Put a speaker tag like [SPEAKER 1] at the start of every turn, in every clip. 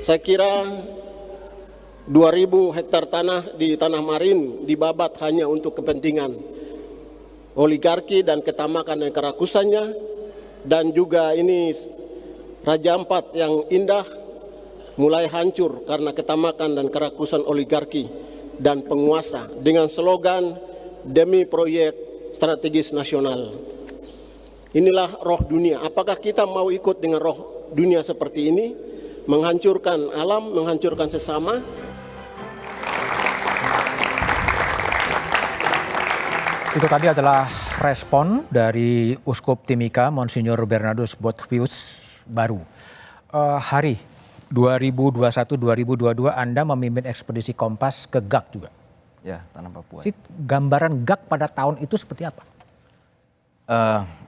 [SPEAKER 1] Saya kira 2.000 hektar tanah di Tanah Marin dibabat hanya untuk kepentingan oligarki dan ketamakan dan kerakusannya, dan juga ini Raja Ampat yang indah mulai hancur karena ketamakan dan kerakusan oligarki dan penguasa dengan slogan demi proyek strategis nasional. Inilah roh dunia. Apakah kita mau ikut dengan roh dunia seperti ini? Menghancurkan alam, menghancurkan sesama.
[SPEAKER 2] Itu tadi adalah respon dari Uskup Timika, Monsinyur Bernardus Boethius Baru. Hari 2021-2022 Anda memimpin ekspedisi Kompas ke GAK juga.
[SPEAKER 3] Ya, Tanah Papua.
[SPEAKER 2] Gambaran GAK pada tahun itu seperti apa?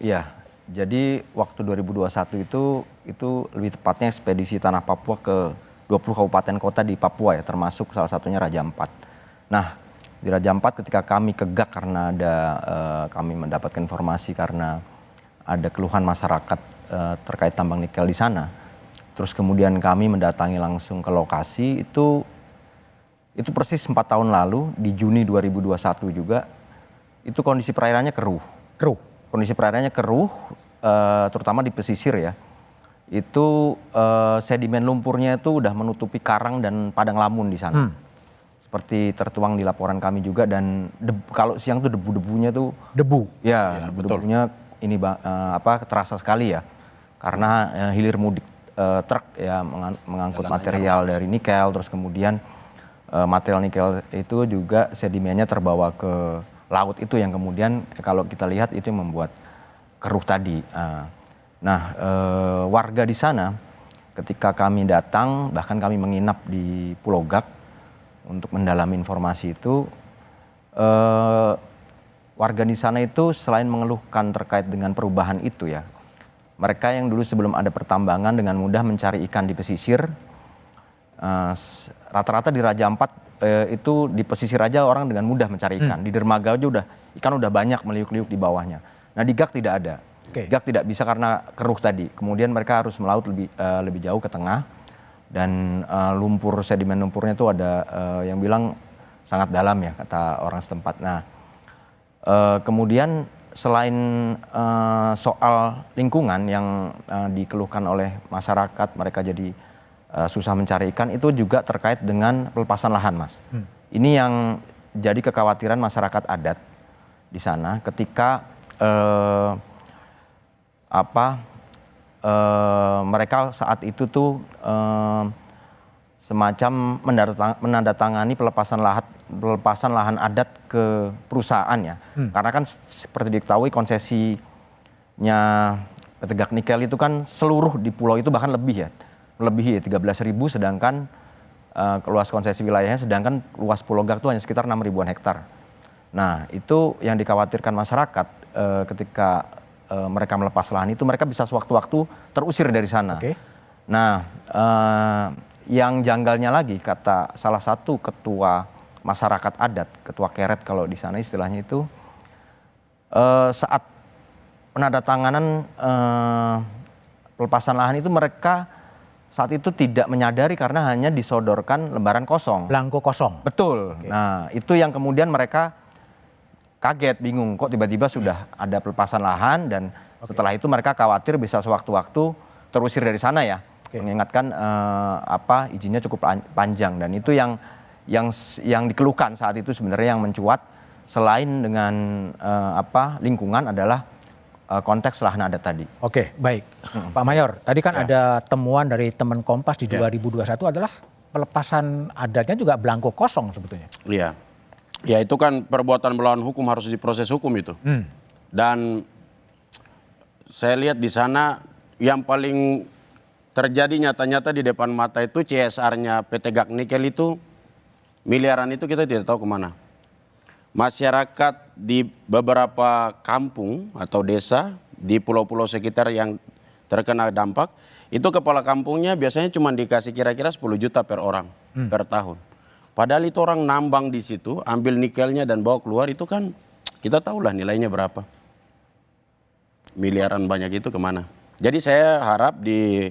[SPEAKER 3] Iya, jadi waktu 2021 itu lebih tepatnya ekspedisi Tanah Papua ke 20 kabupaten kota di Papua ya, termasuk salah satunya Raja Ampat. Nah, di Raja Ampat ketika kami ke GAK karena kami mendapatkan informasi karena ada keluhan masyarakat terkait tambang nikel di sana. Terus kemudian kami mendatangi langsung ke lokasi itu persis 4 tahun lalu di Juni 2021 juga itu kondisi perairannya keruh. Kondisi perairannya keruh, terutama di pesisir ya. Itu sedimen lumpurnya itu udah menutupi karang dan padang lamun di sana. Seperti tertuang di laporan kami juga, dan kalau siang tuh debu-debunya tuh ya, debu-debunya ini terasa sekali ya. Karena hilir mudik truk ya mengangkut material dari nikel, terus kemudian material nikel itu juga sedimennya terbawa ke laut, itu yang kemudian kalau kita lihat itu yang membuat keruh tadi. Nah, warga di sana ketika kami datang, bahkan kami menginap di Pulau GAK untuk mendalami informasi itu, warga di sana itu selain mengeluhkan terkait dengan perubahan itu ya, mereka yang dulu sebelum ada pertambangan dengan mudah mencari ikan di pesisir, rata-rata di Raja Ampat itu di pesisir aja orang dengan mudah mencari ikan. Di dermaga aja ikan udah banyak meliuk-liuk di bawahnya. Nah di GAK tidak ada. GAK tidak bisa karena keruh tadi. Kemudian mereka harus melaut lebih jauh ke tengah, dan sedimen lumpurnya itu ada yang bilang sangat dalam ya kata orang setempat. Nah kemudian selain soal lingkungan yang dikeluhkan oleh masyarakat, mereka jadi susah mencari ikan, itu juga terkait dengan pelepasan lahan, Mas. Ini yang jadi kekhawatiran masyarakat adat di sana ketika mereka saat itu tuh semacam menandatangani pelepasan lahan adat ke perusahaan ya. Karena kan seperti diketahui konsesinya PT GAK Nikel itu kan seluruh di pulau itu bahkan lebih ya. Melebihi 13.000, sedangkan luas konsesi wilayahnya, sedangkan luas Pulau GAK itu hanya sekitar 6.000-an hektar. Nah itu yang dikhawatirkan masyarakat ketika mereka melepas lahan itu, mereka bisa sewaktu-waktu terusir dari sana. Nah yang janggalnya lagi, kata salah satu ketua masyarakat adat, ketua keret kalau di sana istilahnya itu, saat penandatanganan pelepasan lahan itu mereka saat itu tidak menyadari karena hanya disodorkan lembaran kosong.
[SPEAKER 2] Belangko kosong.
[SPEAKER 3] Betul. Nah itu yang kemudian mereka kaget, bingung kok tiba-tiba sudah ada pelepasan lahan, dan setelah itu mereka khawatir bisa sewaktu-waktu terusir dari sana ya. Mengingatkan izinnya cukup panjang, dan itu yang dikeluhkan saat itu sebenarnya yang mencuat selain dengan lingkungan adalah konteks lahan adat tadi.
[SPEAKER 2] Oke, baik. Pak Mayor, tadi kan ada temuan dari teman Kompas di 2021 adalah pelepasan adatnya juga belangko kosong sebetulnya.
[SPEAKER 4] Iya. Ya itu kan perbuatan melawan hukum, harus diproses hukum itu. Dan saya lihat di sana yang paling terjadi nyata-nyata di depan mata itu CSR-nya PT GAK Nikel itu miliaran, itu kita tidak tahu kemana. Masyarakat di beberapa kampung atau desa di pulau-pulau sekitar yang terkena dampak, itu kepala kampungnya biasanya cuma dikasih kira-kira 10 juta per orang per tahun. Padahal itu orang nambang di situ, ambil nikelnya dan bawa keluar, itu kan kita tahulah nilainya berapa. Miliaran banyak itu kemana. Jadi saya harap di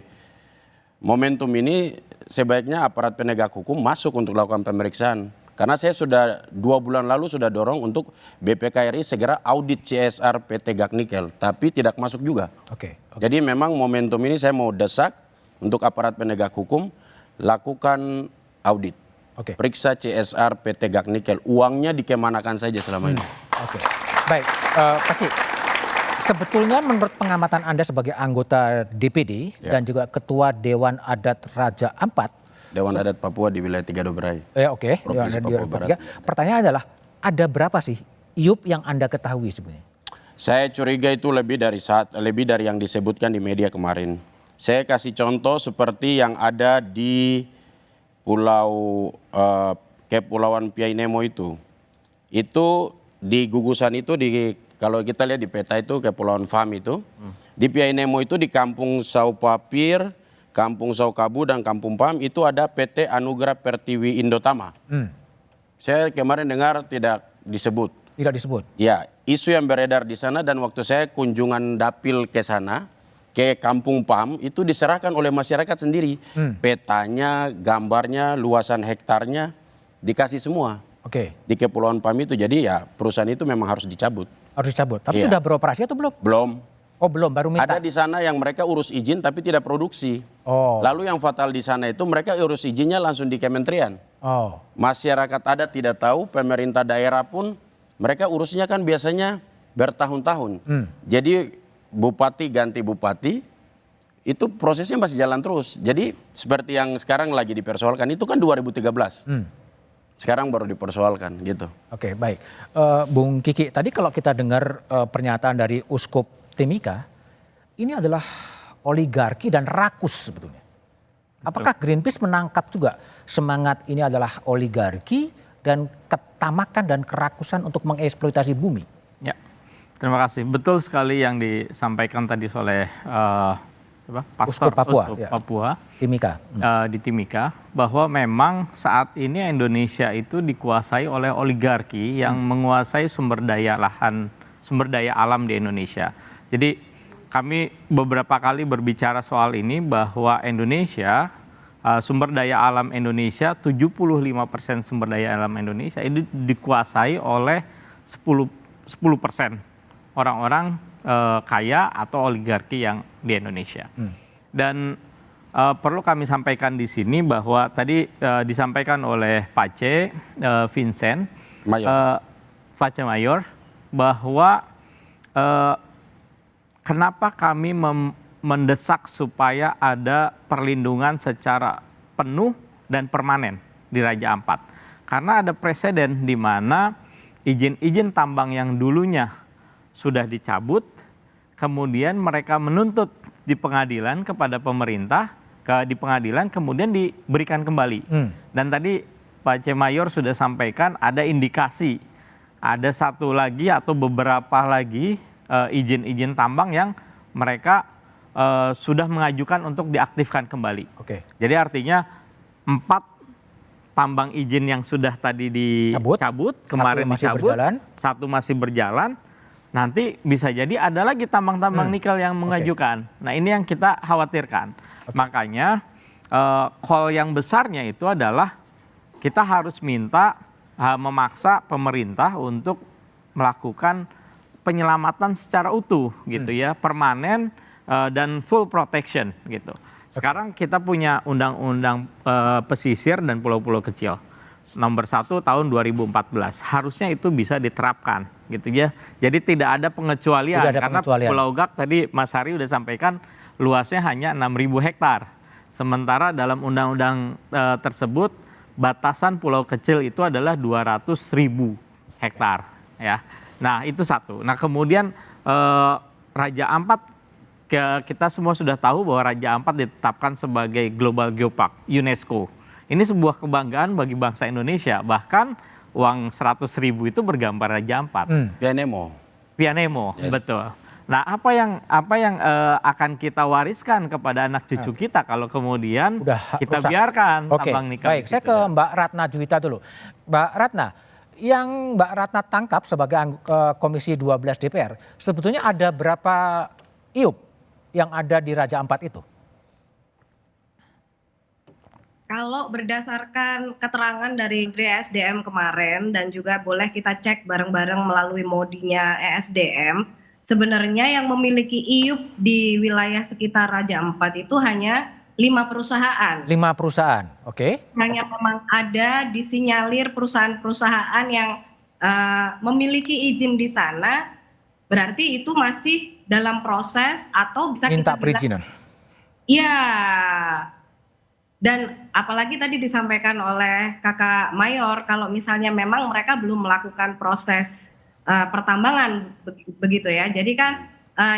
[SPEAKER 4] momentum ini sebaiknya aparat penegak hukum masuk untuk lakukan pemeriksaan. Karena saya sudah 2 bulan lalu sudah dorong untuk BPKRI segera audit CSR PT Gag Nikel, tapi tidak masuk juga.
[SPEAKER 2] Oke.
[SPEAKER 4] Jadi memang momentum ini saya mau desak untuk aparat penegak hukum lakukan audit.
[SPEAKER 2] Oke.
[SPEAKER 4] Periksa CSR PT Gag Nikel, uangnya dikemanakan saja selama ini.
[SPEAKER 2] Oke. Baik, Pak Ci, sebetulnya menurut pengamatan Anda sebagai anggota DPD dan juga Ketua Dewan Adat Raja Ampat,
[SPEAKER 4] Dewan Adat Papua di wilayah Tiga Dobrai.
[SPEAKER 2] Oke, Dewan
[SPEAKER 4] Provinsi
[SPEAKER 2] Adat
[SPEAKER 4] Papua
[SPEAKER 2] di
[SPEAKER 4] Barat.
[SPEAKER 2] Papua. Pertanyaan adalah, ada berapa sih IUP yang Anda ketahui sebenarnya?
[SPEAKER 4] Saya curiga itu lebih dari yang disebutkan di media kemarin. Saya kasih contoh seperti yang ada di Kepulauan Piainemo itu. Itu di gugusan itu kalau kita lihat di peta itu Kepulauan Fam itu. Di Piainemo itu di Kampung Saupapir, Kampung Saukabu dan Kampung Pam itu ada PT Anugerah Pertiwi Indotama. Saya kemarin dengar tidak disebut.
[SPEAKER 2] Tidak disebut.
[SPEAKER 4] Ya, isu yang beredar di sana dan waktu saya kunjungan dapil ke sana, ke Kampung Pam, itu diserahkan oleh masyarakat sendiri. Petanya, gambarnya, luasan hektarnya, dikasih semua.
[SPEAKER 2] Oke.
[SPEAKER 4] Di Kepulauan Pam itu, jadi ya perusahaan itu memang harus dicabut.
[SPEAKER 2] Harus dicabut. Tapi
[SPEAKER 4] Iya.
[SPEAKER 2] sudah beroperasi atau belum?
[SPEAKER 4] Belum.
[SPEAKER 2] Oh belum, baru minta.
[SPEAKER 4] Ada di sana yang mereka urus izin tapi tidak produksi.
[SPEAKER 2] Oh.
[SPEAKER 4] Lalu yang fatal di sana itu mereka urus izinnya langsung di kementerian.
[SPEAKER 2] Oh.
[SPEAKER 4] Masyarakat adat tidak tahu, pemerintah daerah pun mereka urusnya kan biasanya bertahun-tahun. Jadi bupati ganti bupati, itu prosesnya masih jalan terus. Jadi seperti yang sekarang lagi dipersoalkan, itu kan 2013. Sekarang baru dipersoalkan gitu.
[SPEAKER 2] Oke, baik. Bung Kiki, tadi kalau kita dengar pernyataan dari Uskup Timika, ini adalah oligarki dan rakus sebetulnya. Apakah Greenpeace menangkap juga semangat ini adalah oligarki dan ketamakan dan kerakusan untuk mengeksploitasi bumi?
[SPEAKER 5] Ya, terima kasih. Betul sekali yang disampaikan tadi oleh Pastor
[SPEAKER 2] Uskup Papua,
[SPEAKER 5] Uskup
[SPEAKER 2] ya.
[SPEAKER 5] Papua
[SPEAKER 2] Timika.
[SPEAKER 5] di Timika, bahwa memang saat ini Indonesia itu dikuasai oleh oligarki yang menguasai sumber daya lahan, sumber daya alam di Indonesia. Jadi kami beberapa kali berbicara soal ini bahwa Indonesia, sumber daya alam Indonesia, 75% sumber daya alam Indonesia itu dikuasai oleh 10% orang-orang kaya atau oligarki yang di Indonesia. Dan perlu kami sampaikan di sini bahwa tadi disampaikan oleh Pace Vincent Pace Mayor bahwa kenapa kami mendesak supaya ada perlindungan secara penuh dan permanen di Raja Ampat. Karena ada presiden di mana izin-izin tambang yang dulunya sudah dicabut, kemudian mereka menuntut di pengadilan kepada pemerintah, di pengadilan kemudian diberikan kembali. Dan tadi Pak C. Mayor sudah sampaikan ada indikasi, ada satu lagi atau beberapa lagi izin-izin tambang yang mereka sudah mengajukan untuk diaktifkan kembali.
[SPEAKER 2] Oke.
[SPEAKER 5] Jadi artinya 4 tambang izin yang sudah tadi dicabut, kemarin dicabut, satu masih berjalan. Nanti bisa jadi ada lagi tambang-tambang nikel yang mengajukan. Nah ini yang kita khawatirkan. Makanya call yang besarnya itu adalah kita harus minta memaksa pemerintah untuk melakukan penyelamatan secara utuh gitu ya, permanen dan full protection gitu. Sekarang kita punya undang-undang pesisir dan pulau-pulau kecil nomor 1 tahun 2014. Harusnya itu bisa diterapkan gitu ya. Jadi tidak ada pengecualian karena Pulau Gag tadi Mas Hari udah sampaikan luasnya hanya 6.000 hektar. Sementara dalam undang-undang tersebut batasan pulau kecil itu adalah 200.000 hektar ya. Nah, itu satu. Nah, kemudian Raja Ampat kita semua sudah tahu bahwa Raja Ampat ditetapkan sebagai Global Geopark UNESCO. Ini sebuah kebanggaan bagi bangsa Indonesia. Bahkan uang 100.000 itu bergambar Raja Ampat.
[SPEAKER 4] Piainemo.
[SPEAKER 5] Yes. Betul. Nah, apa yang akan kita wariskan kepada anak cucu kita kalau kemudian kita biarkan tambang nikel?
[SPEAKER 2] Baik, saya ke Mbak Ratna Juwita dulu. Mbak Ratna, yang Mbak Ratna tangkap sebagai Komisi 12 DPR, sebetulnya ada berapa IUP yang ada di Raja Ampat itu?
[SPEAKER 6] Kalau berdasarkan keterangan dari Menteri ESDM kemarin dan juga boleh kita cek bareng-bareng melalui Modinya ESDM, sebenarnya yang memiliki IUP di wilayah sekitar Raja Ampat itu hanya 5 perusahaan.
[SPEAKER 2] 5 perusahaan, oke.
[SPEAKER 6] Hanya memang ada disinyalir perusahaan-perusahaan yang memiliki izin di sana, berarti itu masih dalam proses atau bisa
[SPEAKER 2] Minta
[SPEAKER 6] kita bilang,
[SPEAKER 2] perizinan.
[SPEAKER 6] iya. Dan apalagi tadi disampaikan oleh Kakak Mayor, kalau misalnya memang mereka belum melakukan proses pertambangan begitu ya. Jadi kan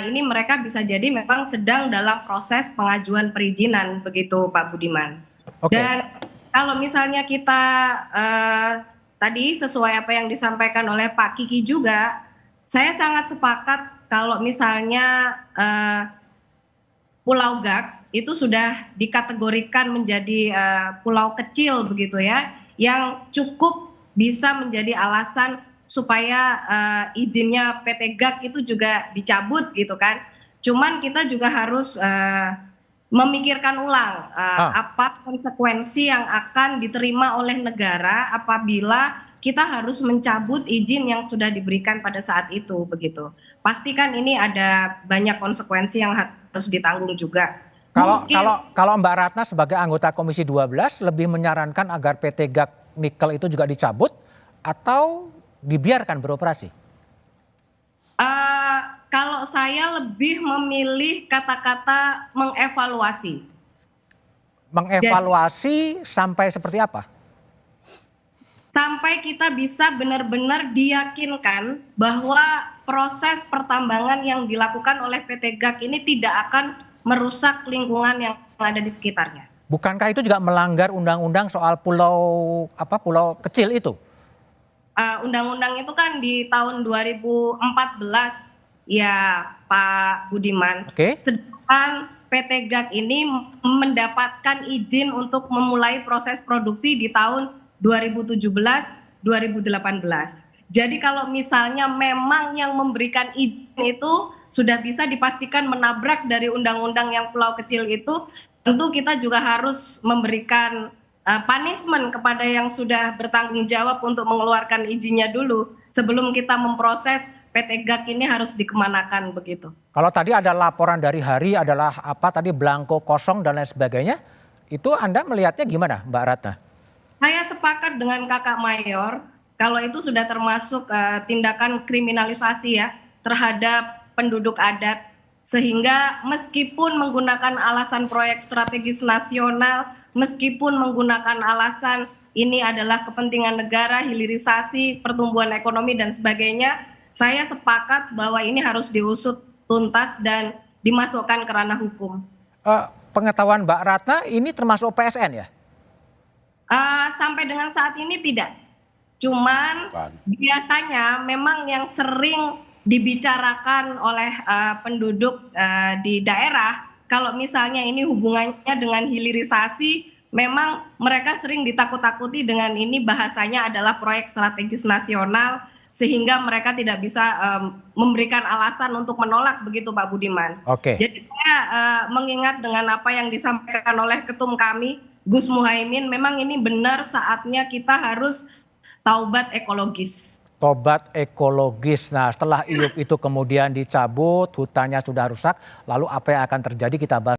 [SPEAKER 6] ini mereka bisa jadi memang sedang dalam proses pengajuan perizinan begitu Pak Budiman.
[SPEAKER 2] Oke.
[SPEAKER 6] Dan kalau misalnya kita tadi sesuai apa yang disampaikan oleh Pak Kiki juga, saya sangat sepakat kalau misalnya Pulau Gak itu sudah dikategorikan menjadi pulau kecil begitu ya, yang cukup bisa menjadi alasan supaya izinnya PT GAK itu juga dicabut gitu kan. Cuman kita juga harus memikirkan ulang apa konsekuensi yang akan diterima oleh negara apabila kita harus mencabut izin yang sudah diberikan pada saat itu begitu. Pastikan ini ada banyak konsekuensi yang harus ditanggung juga.
[SPEAKER 2] Kalau Mbak Ratna sebagai anggota Komisi 12 lebih menyarankan agar PT GAK Nikel itu juga dicabut atau dibiarkan beroperasi?
[SPEAKER 6] Kalau saya lebih memilih kata-kata mengevaluasi.
[SPEAKER 2] Mengevaluasi sampai seperti apa?
[SPEAKER 6] Sampai kita bisa benar-benar diyakinkan bahwa proses pertambangan yang dilakukan oleh PT GAK ini tidak akan merusak lingkungan yang ada di sekitarnya.
[SPEAKER 2] Bukankah itu juga melanggar undang-undang soal pulau kecil itu?
[SPEAKER 6] Undang-undang itu kan di tahun 2014 ya Pak Budiman.
[SPEAKER 2] Oke.
[SPEAKER 6] Sedangkan PT GAK ini mendapatkan izin untuk memulai proses produksi di tahun 2017-2018. Jadi kalau misalnya memang yang memberikan izin itu sudah bisa dipastikan menabrak dari undang-undang yang pulau kecil itu, tentu kita juga harus memberikan punishment kepada yang sudah bertanggung jawab untuk mengeluarkan izinnya dulu sebelum kita memproses PT GAK ini harus dikemanakan begitu.
[SPEAKER 2] Kalau tadi ada laporan dari Hari adalah belangko kosong dan lain sebagainya, itu Anda melihatnya gimana Mbak Ratna?
[SPEAKER 6] Saya sepakat dengan Kakak Mayor kalau itu sudah termasuk tindakan kriminalisasi ya terhadap penduduk adat, sehingga meskipun menggunakan alasan proyek strategis nasional, meskipun menggunakan alasan ini adalah kepentingan negara, hilirisasi, pertumbuhan ekonomi dan sebagainya, saya sepakat bahwa ini harus diusut tuntas dan dimasukkan ke ranah hukum.
[SPEAKER 2] Pengetahuan Mbak Ratna ini termasuk PSN ya?
[SPEAKER 6] Sampai dengan saat ini tidak. Cuman biasanya memang yang sering dibicarakan oleh penduduk di daerah, kalau misalnya ini hubungannya dengan hilirisasi, memang mereka sering ditakut-takuti dengan ini bahasanya adalah proyek strategis nasional, sehingga mereka tidak bisa memberikan alasan untuk menolak begitu Pak Budiman.
[SPEAKER 2] Oke.
[SPEAKER 6] Jadi saya mengingat dengan apa yang disampaikan oleh ketum kami, Gus Muhaimin, memang ini benar saatnya kita harus taubat ekologis.
[SPEAKER 2] Tobat ekologis. Nah, setelah IUP itu kemudian dicabut, hutannya sudah rusak, lalu apa yang akan terjadi kita bahas.